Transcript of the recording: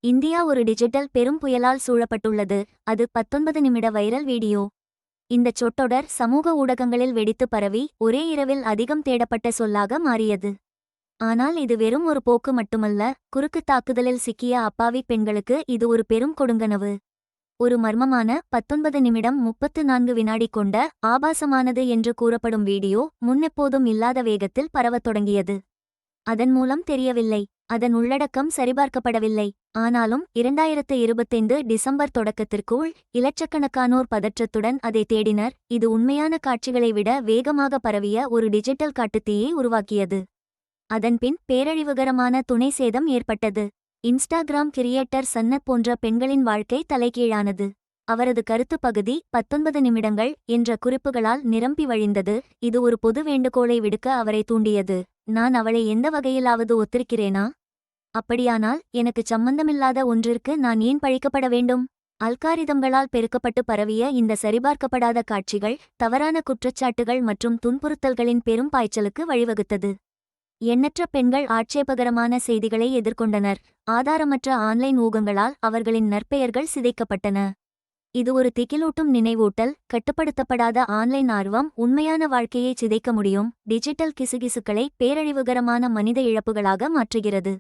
India ஒரு digital பெரும் புயலால் சூழப்பட்டுள்ளது. அது 19 நிமிட வைரல் வீடியோ. இந்தச் சொற்றொடர் சமூக ஊடகங்களில் வெடித்து பரவி ஒரே இரவில் அதிகம் தேடப்பட்ட சொல்லாக மாறியது. ஆனால் இது வெறும் ஒரு போக்கு மட்டுமல்ல, குறுக்கு தாக்குதலில் சிக்கிய அப்பாவி பெண்களுக்கு இது ஒரு பெரும் கொடுங்கனவு. ஒரு மர்மமான 19 நிமிடம் 34 வினாடி கொண்ட ஆபாசமானது என்று கூறப்படும் வீடியோ முன்னெப்போதும் இல்லாத வேகத்தில் பரவத் தொடங்கியது. அதன் மூலம் தெரியவில்லை, அதன் உள்ளடக்கம் சரிபார்க்கப்படவில்லை. ஆனாலும் 2025 டிசம்பர் தொடக்கத்திற்குள் இலட்சக்கணக்கானோர் பதற்றத்துடன் அதை தேடினர். இது உண்மையான காட்சிகளை விட வேகமாக பரவிய ஒரு டிஜிட்டல் காட்டுத்தீயை உருவாக்கியது. அதன்பின் பேரழிவுகரமான துணை சேதம் ஏற்பட்டது. இன்ஸ்டாகிராம் கிரியேட்டர் சன்னத் போன்ற பெண்களின் வாழ்க்கை தலைகீழானது. அவரது கருத்து பகுதி 19 நிமிடங்கள் என்ற குறிப்புகளால் நிரம்பி வழிந்தது. இது ஒரு பொது வேண்டுகோளை விடுக்க அவரை தூண்டியது. நான் அவளை எந்த வகையிலாவது ஒத்திருக்கிறேனா? அப்படியானால் எனக்குச் சம்பந்தமில்லாத ஒன்றிற்கு நான் ஏன் பழிக்கப்பட வேண்டும்? அல்காரிதம்களால் பெருக்கப்பட்டு பரவிய இந்த சரிபார்க்கப்படாத காட்சிகள் தவறான குற்றச்சாட்டுகள் மற்றும் துன்புறுத்தல்களின் பெரும் பாய்ச்சலுக்கு வழிவகுத்தது. எண்ணற்ற பெண்கள் ஆட்சேபகரமான செய்திகளை எதிர்கொண்டனர். ஆதாரமற்ற ஆன்லைன் ஊகங்களால் அவர்களின் நற்பெயர்கள் சிதைக்கப்பட்டன. இது ஒரு திகிலூட்டும் நினைவூட்டல். கட்டுப்படுத்தப்படாத ஆன்லைன் ஆர்வம் உண்மையான வாழ்க்கையை சிதைக்க முடியும். டிஜிட்டல் கிசுகிசுக்களை பேரழிவுகரமான மனித இழப்புகளாக மாற்றுகிறது.